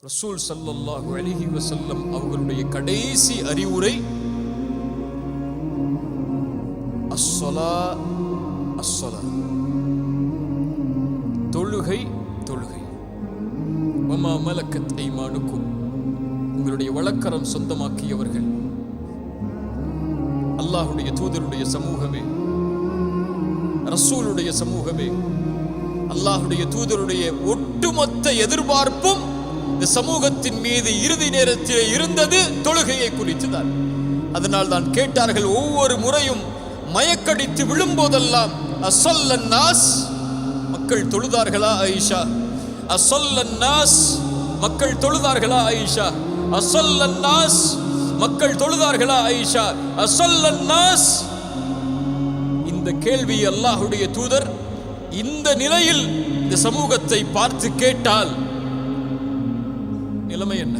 ரசூல் ஸல்லல்லாஹு அலைஹி வஸல்லம் அவர்களுடைய கடைசி அறிவுரை அஸ்ஸலா அஸ்ஸலா, தொழுகை தொழுகை. வமா மலக்கத் ஐமானுக்கும், உங்களுடைய வழக்கரம் சொந்தமாக்கியவர்கள். அல்லாஹ்வுடைய தூதருடைய சமூகமே, ரசூலுடைய சமூகமே, அல்லாஹ்வுடைய தூதருடைய ஒட்டுமொத்த எதிர்பார்ப்பும் இந்த சமூகத்தின் மீது இறுதி நேரத்தில் இருந்தது தொழுகையை குறித்துதான். அதனால் தான் கேட்டார்கள், ஒவ்வொரு முறையும் மயக்கடித்து விழும்போதெல்லாம் அஸல்லன் நாஸ், மக்கள் தொழுதார்களா ஆயிஷா? அஸல்லன் நாஸ், மக்கள் தொழுதார்களா ஆயிஷா? அஸல்லன் நாஸ், மக்கள் தொழுதார்களா ஆயிஷா? அஸல்லன் நாஸ். இந்த கேள்வி அல்லாஹ்வுடைய தூதர் இந்த நிலையில் இந்த சமூகத்தை பார்த்து கேட்டால் நிலைமை என்ன?